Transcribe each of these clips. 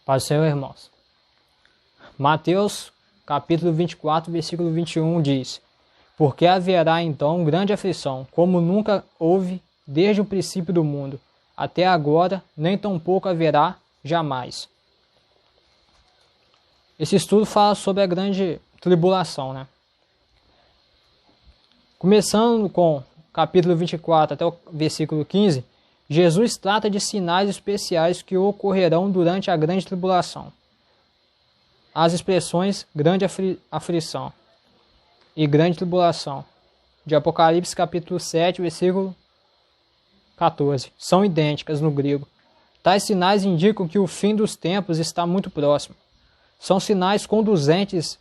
Paz do Senhor, irmãos. Mateus, capítulo 24, versículo 21 diz: Porque haverá então grande aflição, como nunca houve desde o princípio do mundo, até agora, nem tampouco haverá jamais. Esse estudo fala sobre a grande tribulação, né? Começando com capítulo 24 até o versículo 15, Jesus trata de sinais especiais que ocorrerão durante a grande tribulação. As expressões grande aflição e grande tribulação, de Apocalipse capítulo 7, versículo 14, são idênticas no grego. Tais sinais indicam que o fim dos tempos está muito próximo. São sinais conduzentes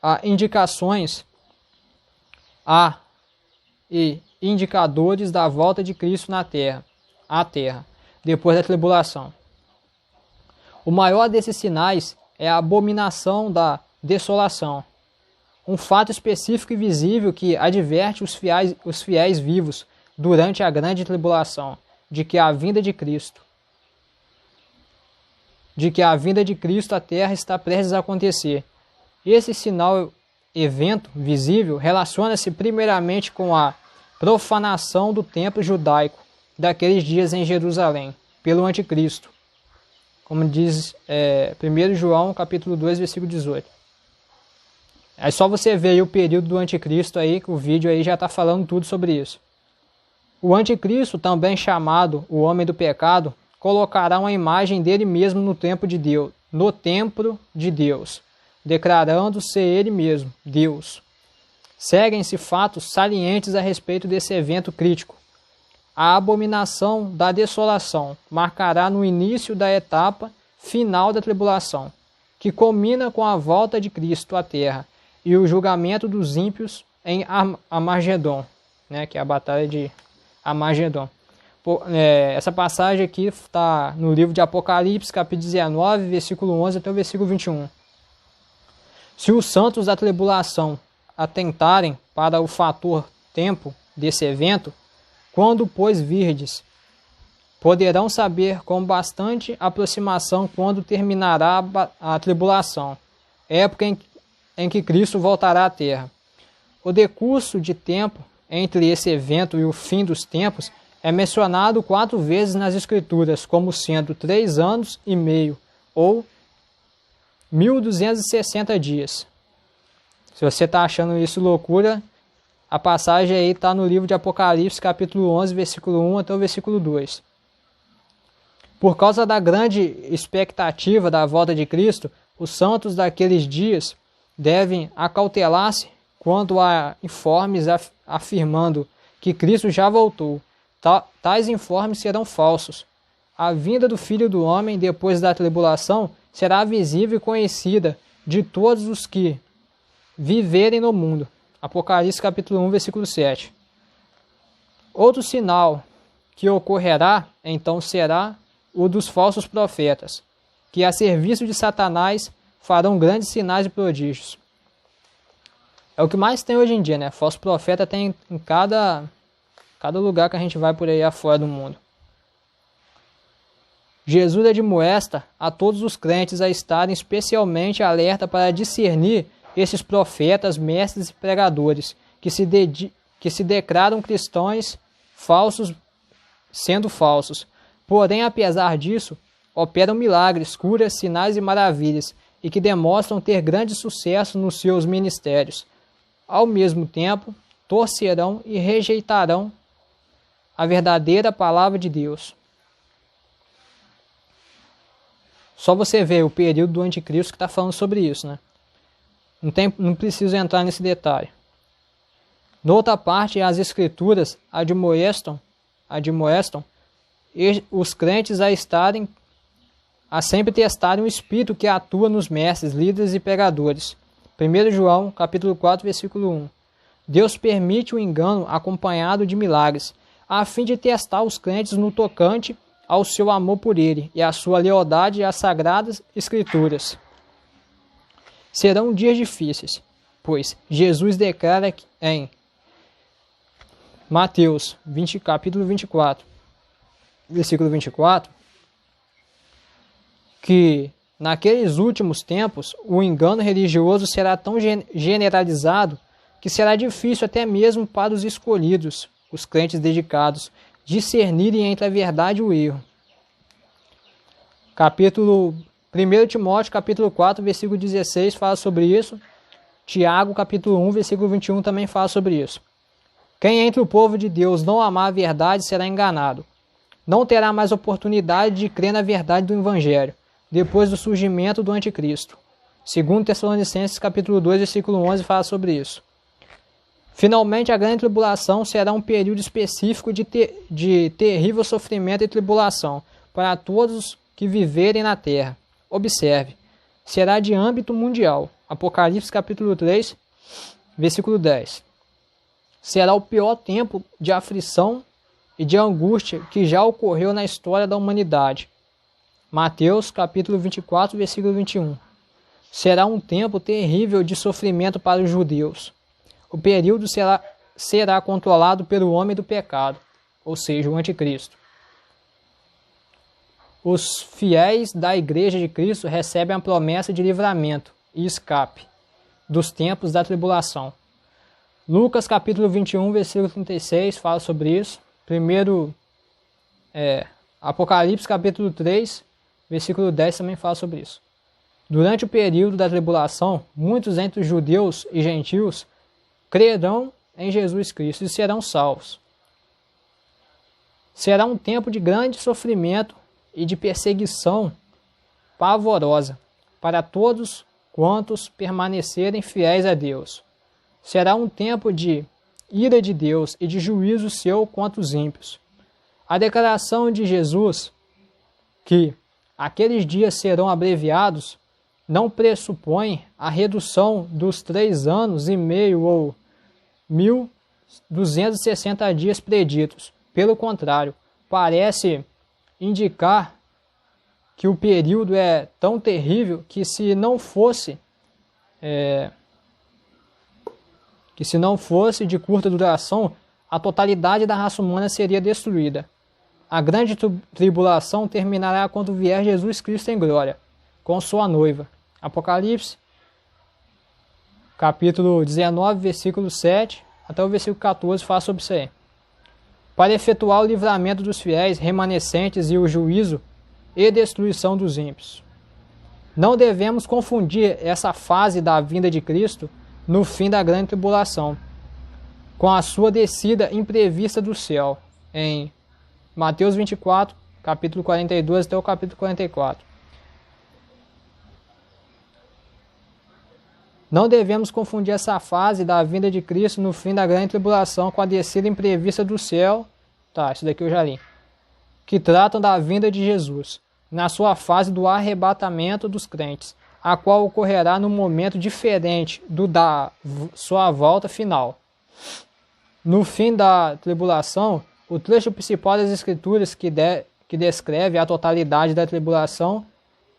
a indicações e indicadores da volta de Cristo à Terra, depois da tribulação. O maior desses sinais é a abominação da desolação, um fato específico e visível que adverte os fiéis vivos durante a grande tribulação de que a vinda de Cristo à Terra está prestes a acontecer. Esse sinal evento visível relaciona-se primeiramente com a profanação do templo judaico daqueles dias em Jerusalém pelo anticristo, como diz 1 João capítulo 2, versículo 18. É só você ver aí o período do anticristo aí, que o vídeo aí já está falando tudo sobre isso. O anticristo, também chamado o homem do pecado, colocará uma imagem dele mesmo no templo de Deus, declarando ser ele mesmo, Deus. Seguem-se fatos salientes a respeito desse evento crítico. A abominação da desolação marcará no início da etapa final da tribulação, que culmina com a volta de Cristo à Terra e o julgamento dos ímpios em Armagedon, né, que é a batalha de Armagedon. Essa passagem aqui está no livro de Apocalipse, capítulo 19, versículo 11 até o versículo 21. Se os santos da tribulação atentarem para o fator tempo desse evento, quando, pois, virdes, poderão saber com bastante aproximação quando terminará a tribulação, época em que Cristo voltará à Terra. O decurso de tempo entre esse evento e o fim dos tempos é mencionado 4 vezes nas Escrituras, como sendo 3 anos e meio, ou 1260 dias. Se você está achando isso loucura, a passagem aí está no livro de Apocalipse, capítulo 11, versículo 1 até o versículo 2. Por causa da grande expectativa da volta de Cristo, os santos daqueles dias devem acautelar-se quanto a informes afirmando que Cristo já voltou. Tais informes serão falsos. A vinda do Filho do Homem depois da tribulação será visível e conhecida de todos os que viverem no mundo. Apocalipse capítulo 1, versículo 7. Outro sinal que ocorrerá, então, será o dos falsos profetas, que a serviço de Satanás farão grandes sinais e prodígios. É o que mais tem hoje em dia, né? Falso profeta tem em cada lugar que a gente vai por aí afora do mundo. Jesus admoesta a todos os crentes a estarem especialmente alerta para discernir esses profetas, mestres e pregadores que se declaram cristãos falsos, sendo falsos. Porém, apesar disso, operam milagres, curas, sinais e maravilhas e que demonstram ter grande sucesso nos seus ministérios. Ao mesmo tempo, torcerão e rejeitarão a verdadeira palavra de Deus. Só você ver o período do anticristo que está falando sobre isso, né? Não preciso entrar nesse detalhe. Noutra parte, as escrituras admoestam os crentes a sempre testarem o espírito que atua nos mestres, líderes e pregadores. 1 João, capítulo 4, versículo 1. Deus permite o engano acompanhado de milagres, a fim de testar os crentes no tocante ao seu amor por ele e à sua lealdade às sagradas escrituras. Serão dias difíceis, pois Jesus declara em Mateus capítulo 24, versículo 24, que naqueles últimos tempos o engano religioso será tão generalizado que será difícil até mesmo para os escolhidos, os crentes dedicados, discernirem entre a verdade e o erro. Capítulo 1 Timóteo, capítulo 4, versículo 16, fala sobre isso. Tiago, capítulo 1, versículo 21, também fala sobre isso. Quem entre o povo de Deus não amar a verdade será enganado. Não terá mais oportunidade de crer na verdade do Evangelho, depois do surgimento do Anticristo. 2 Tessalonicenses, capítulo 2, versículo 11, fala sobre isso. Finalmente, a grande tribulação será um período específico de terrível sofrimento e tribulação para todos que viverem na terra. Observe, será de âmbito mundial. Apocalipse capítulo 3, versículo 10. Será o pior tempo de aflição e de angústia que já ocorreu na história da humanidade. Mateus capítulo 24, versículo 21. Será um tempo terrível de sofrimento para os judeus. O período será controlado pelo homem do pecado, ou seja, o anticristo. Os fiéis da Igreja de Cristo recebem a promessa de livramento e escape dos tempos da tribulação. Lucas capítulo 21, versículo 36 fala sobre isso. Apocalipse capítulo 3, versículo 10 também fala sobre isso. Durante o período da tribulação, muitos entre os judeus e gentios crerão em Jesus Cristo e serão salvos. Será um tempo de grande sofrimento e de perseguição pavorosa para todos quantos permanecerem fiéis a Deus. Será um tempo de ira de Deus e de juízo seu contra os ímpios. A declaração de Jesus que aqueles dias serão abreviados não pressupõe a redução dos 3 anos e meio ou 1.260 dias preditos. Pelo contrário, parece indicar que o período é tão terrível que se não fosse de curta duração, a totalidade da raça humana seria destruída. A grande tribulação terminará quando vier Jesus Cristo em glória, com sua noiva. Apocalipse, capítulo 19, versículo 7, até o versículo 14, fala sobre isso aí. Para efetuar o livramento dos fiéis remanescentes e o juízo e destruição dos ímpios. Não devemos confundir essa fase da vinda de Cristo no fim da grande tribulação com a sua descida imprevista do céu, em Mateus 24, capítulo 42 até o capítulo 44. Não devemos confundir essa fase da vinda de Cristo no fim da grande tribulação com a descida imprevista do céu, isso daqui eu já li, que tratam da vinda de Jesus, na sua fase do arrebatamento dos crentes, a qual ocorrerá num momento diferente do da sua volta final. No fim da tribulação, o trecho principal das Escrituras que descreve a totalidade da tribulação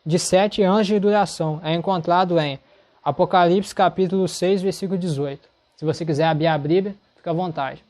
de 7 anos de duração é encontrado em Apocalipse capítulo 6, versículo 18. Se você quiser abrir a Bíblia, fica à vontade.